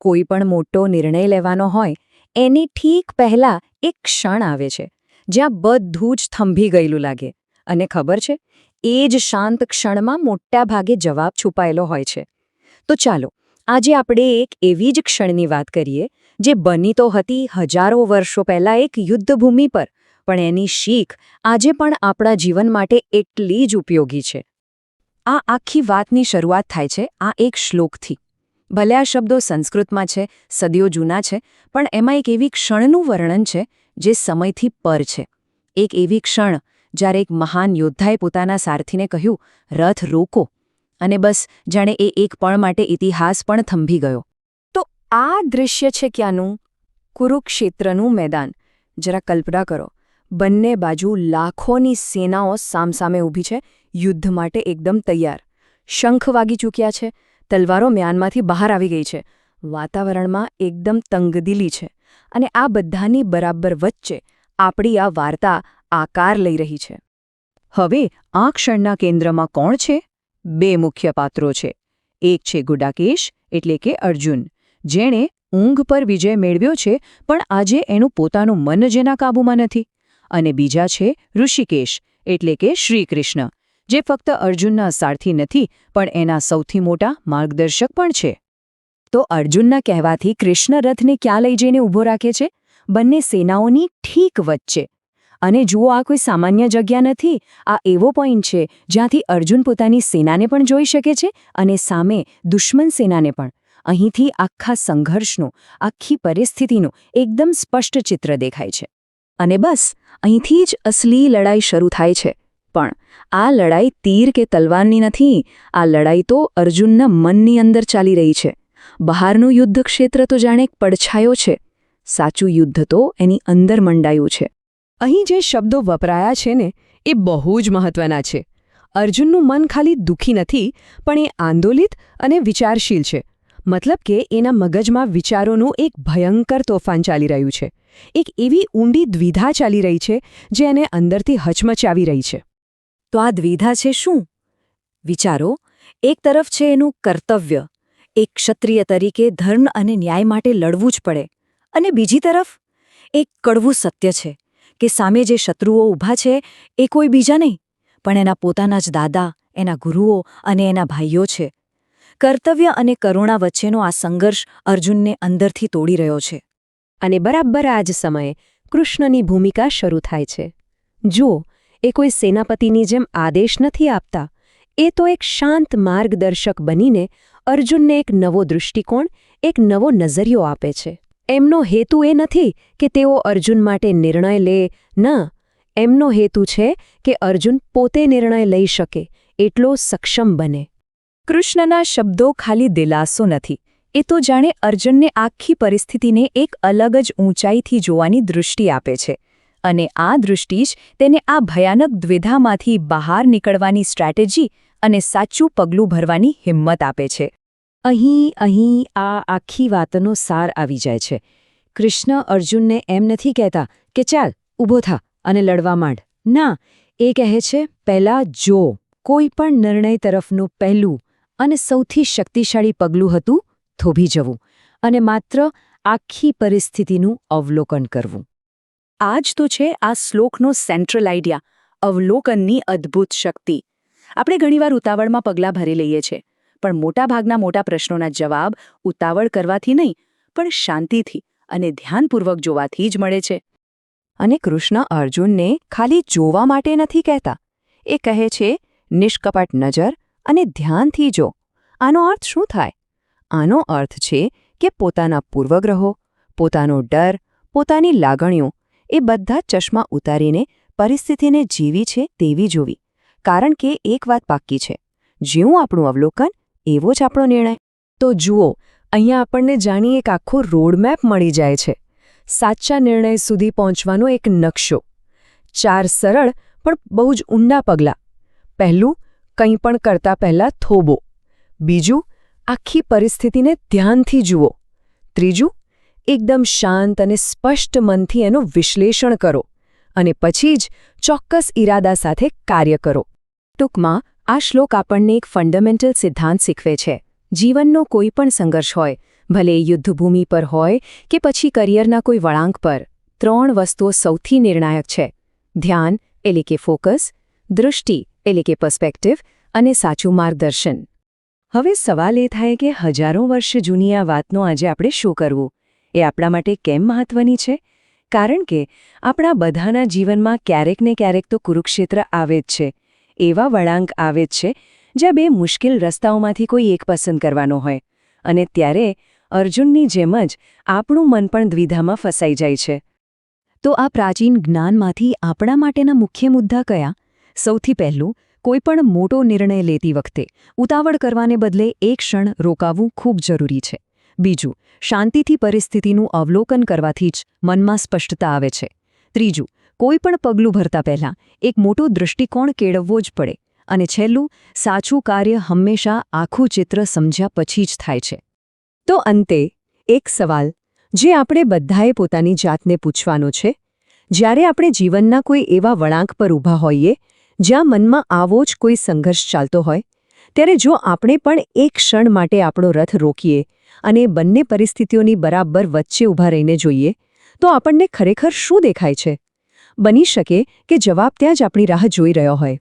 કોઈ પણ મોટો નિર્ણય લેવાનો હોય એની ઠીક પહેલાં એક ક્ષણ આવે છે જ્યાં બધું જ થંભી ગયેલું લાગે અને ખબર છે એ જ શાંત ક્ષણમાં મોટાભાગે જવાબ છુપાયેલો હોય છે. તો ચાલો આજે આપણે એક એવી જ ક્ષણની વાત કરીએ જે બની તો હતી હજારો વર્ષો પહેલાં એક યુદ્ધભૂમિ પર, પણ એની શીખ આજે પણ આપણા જીવન માટે એટલી જ ઉપયોગી છે. આ આખી વાતની શરૂઆત થાય છે આ એક શ્લોકથી. ભલે આ શબ્દો સંસ્કૃતમાં છે, સદીઓ જૂના છે, પણ એમાં એક એવી ક્ષણનું વર્ણન છે જે સમયથી પર છે. એક એવી ક્ષણ જ્યારે એક મહાન યોદ્ધાએ પોતાના સારથીને કહ્યું, રથ રોકો, અને બસ જાણે એ એક પળ માટે ઇતિહાસ પણ થંભી ગયો. તો આ દૃશ્ય છે ક્યાંનું? કુરુક્ષેત્રનું મેદાન. જરા કલ્પના કરો, બંને બાજુ લાખોની સેનાઓ સામસામે ઊભી છે, યુદ્ધ માટે એકદમ તૈયાર. શંખ વાગી ચૂક્યા છે, તલવારો મ્યાનમાંથી બહાર આવી ગઈ છે, વાતાવરણમાં એકદમ તંગદિલી છે, અને આ બધાની બરાબર વચ્ચે આપણી આ વાર્તા આકાર લઈ રહી છે. હવે આ ક્ષણના કેન્દ્રમાં કોણ છે? બે મુખ્ય પાત્રો છે. એક છે ગુડાકેશ એટલે કે અર્જુન, જેણે ઊંઘ પર વિજય મેળવ્યો છે, પણ આજે એનું પોતાનું મન જેના કાબૂમાં નથી. અને બીજા છે ઋષિકેશ એટલે કે શ્રીકૃષ્ણ, જે ફક્ત અર્જુનના સારથી નથી પણ એના સૌથી મોટા માર્ગદર્શક પણ છે. તો અર્જુનના કહેવાથી કૃષ્ણ રથને ક્યાં લઈ જઈને ઊભો રાખે છે? બંને સેનાઓની ઠીક વચ્ચે. અને જુઓ, આ કોઈ સામાન્ય જગ્યા નથી. આ એવો પોઈન્ટ છે જ્યાંથી અર્જુન પોતાની સેનાને પણ જોઈ શકે છે અને સામે દુશ્મન સેનાને પણ. અહીંથી આખા સંઘર્ષનું, આખી પરિસ્થિતિનું એકદમ સ્પષ્ટ ચિત્ર દેખાય છે. અને બસ અહીંથી જ અસલી લડાઈ શરૂ થાય છે. પણ આ લડાઈ તીર કે તલવારની નથી. આ લડાઈ તો અર્જુનના મનની અંદર ચાલી રહી છે. બહારનું યુદ્ધક્ષેત્ર તો જાણે એક પડછાયો છે, સાચું યુદ્ધ તો એની અંદર મંડાયું છે. અહીં જે શબ્દો વપરાયા છે ને, એ બહુ જ મહત્વના છે. અર્જુનનું મન ખાલી દુઃખી નથી, પણ એ આંદોલિત અને વિચારશીલ છે. મતલબ કે એના મગજમાં વિચારોનું એક ભયંકર તોફાન ચાલી રહ્યું છે. એક એવી ઊંડી દ્વિધા ચાલી રહી છે જે એને અંદરથી હચમચાવી રહી છે. તો આ દ્વિધા છે શું? વિચારો. એક તરફ છે એનું કર્તવ્ય, એક ક્ષત્રિય તરીકે ધર્મ અને ન્યાય માટે લડવું જ પડે. અને બીજી તરફ એક કડવું સત્ય છે કે સામે જે શત્રુઓ ઊભા છે એ કોઈ બીજા નહીં, પણ એના પોતાના જ દાદા, એના ગુરુઓ અને એના ભાઈઓ છે. કર્તવ્ય અને કરુણા વચ્ચેનો આ સંઘર્ષ અર્જુનને અંદરથી તોડી રહ્યો છે. અને બરાબર આ જ સમયે કૃષ્ણની ભૂમિકા શરૂ થાય છે. જુઓ, એ કોઈ સેનાપતિની જેમ આદેશ નથી આપતા. એ તો એક શાંત માર્ગદર્શક બનીને અર્જુનને એક નવો દૃષ્ટિકોણ, એક નવો નજરિયો આપે છે. એમનો હેતુ એ નથી કે તેઓ અર્જુન માટે નિર્ણય લે, ના. એમનો હેતુ છે કે અર્જુન પોતે નિર્ણય લઈ શકે, એટલો સક્ષમ બને. કૃષ્ણના શબ્દો ખાલી દિલાસો નથી. એ તો જાણે અર્જુનને આખી પરિસ્થિતિને એક અલગ જ ઊંચાઈથી જોવાની દૃષ્ટિ આપે છે. અને આ દૃષ્ટિ જ તેને આ ભયાનક દ્વિધામાંથી બહાર નીકળવાની સ્ટ્રેટેજી અને સાચું પગલું ભરવાની હિંમત આપે છે. અહીં આ આખી વાતનો સાર આવી જાય છે. કૃષ્ણ અર્જુનને એમ નથી કહેતા કે ચાલ, ઊભો થા અને લડવા માંડ. ના, એ કહે છે, પહેલાં જો. કોઈ પણ નિર્ણય તરફનું પહેલું અને સૌથી શક્તિશાળી પગલું હતું થોભી જવું અને માત્ર આખી પરિસ્થિતિનું અવલોકન કરવું. આ જ તો છે આ શ્લોકનો સેન્ટ્રલ આઈડિયા, અવલોકનની અદ્ભુત શક્તિ. આપણે ઘણીવાર ઉતાવળમાં પગલાં ભરી લઈએ છીએ, પણ મોટાભાગના મોટા પ્રશ્નોના જવાબ ઉતાવળ કરવાથી નહીં, પણ શાંતિથી અને ધ્યાનપૂર્વક જોવાથી જ મળે છે. અને કૃષ્ણ અર્જુનને ખાલી જોવા માટે નથી કહેતા. એ કહે છે, નિષ્કપટ નજર અને ધ્યાનથી જો. આનો અર્થ શું થાય? આનો અર્થ છે કે પોતાના પૂર્વગ્રહો, પોતાનો ડર, પોતાની લાગણીઓ એ બધા ચશ્મા ઉતારીને પરિસ્થિતિને જેવી છે તેવી જોવી. કારણ કે એક વાત પાક્કી છે, જેવું આપણું અવલોકન એવો જ આપણો નિર્ણય. તો જુઓ, અહીંયા આપણને જાણી એક આખો રોડમેપ મળી જાય છે. સાચા નિર્ણય સુધી પહોંચવાનો એક નકશો. 4 સરળ પણ બહુ જ ઊંડા પગલાં. પહેલું, કંઈ પણ કરતા પહેલાં થોભો. બીજું, આખી પરિસ્થિતિને ધ્યાનથી જુઓ. ત્રીજું, એકદમ શાંત અને સ્પષ્ટ મનથી એનું વિશ્લેષણ કરો. અને પછી જ ચોક્કસ ઈરાદા સાથે કાર્ય કરો. ટૂંકમાં આ શ્લોક આપણને એક ફંડામેન્ટલ સિદ્ધાંત શીખવે છે. જીવનનો કોઈ પણ સંઘર્ષ હોય, ભલે એ યુદ્ધભૂમિ પર હોય કે પછી કરિયરના કોઈ વળાંક પર 3 વસ્તુઓ સૌથી નિર્ણાયક છે: ધ્યાન એટલે કે ફોકસ, દૃષ્ટિ એટલે કે પર્સ્પેક્ટિવ અને સાચું માર્ગદર્શન. હવે સવાલ એ થાય કે હજારો વર્ષ જૂની આ વાતનો આજે આપણે શું કરવું? એ આપણા માટે કેમ મહત્વની છે? કારણ કે આપણા બધાના જીવનમાં ક્યારેક ને ક્યારેક તો કુરુક્ષેત્ર આવે જ છે. એવા વળાંક આવે જ છે જ્યાં 2 મુશ્કેલ રસ્તાઓમાંથી કોઈ એક પસંદ કરવાનો હોય, અને ત્યારે અર્જુનની જેમ જ આપણું મન પણ દ્વિધામાં ફસાઈ જાય છે. તો આ પ્રાચીન જ્ઞાનમાંથી આપણા માટેના મુખ્ય મુદ્દા કયા? સૌથી પહેલું, કોઈપણ મોટો નિર્ણય લેતી વખતે ઉતાવળ કરવાને બદલે એક ક્ષણ રોકાવું ખૂબ જરૂરી છે. બીજું, શાંતિથી પરિસ્થિતિનું અવલોકન કરવાથી જ મનમાં સ્પષ્ટતા આવે છે. ત્રીજું, કોઈપણ પગલું ભરતા પહેલાં એક મોટો દૃષ્ટિકોણ કેળવવો જ પડે. અને છેલ્લું, સાચું કાર્ય હંમેશા આખું ચિત્ર સમજ્યા પછી જ થાય છે. તો અંતે એક સવાલ જે આપણે બધાએ પોતાની જાતને પૂછવાનો છે: જ્યારે આપણે જીવનના કોઈ એવા વળાંક પર ઊભા હોઈએ જ્યાં મનમાં આવો જ કોઈ સંઘર્ષ ચાલતો હોય, ત્યારે જો આપણે પણ એક ક્ષણ માટે આપણો રથ રોકીએ અને બંને પરિસ્થિતિઓની બરાબર વચ્ચે ઊભા રહીને જોઈએ, તો આપણને ખરેખર શું દેખાય છે? બની શકે કે જવાબ ત્યાં જ આપણી રાહ જોઈ રહ્યો હોય.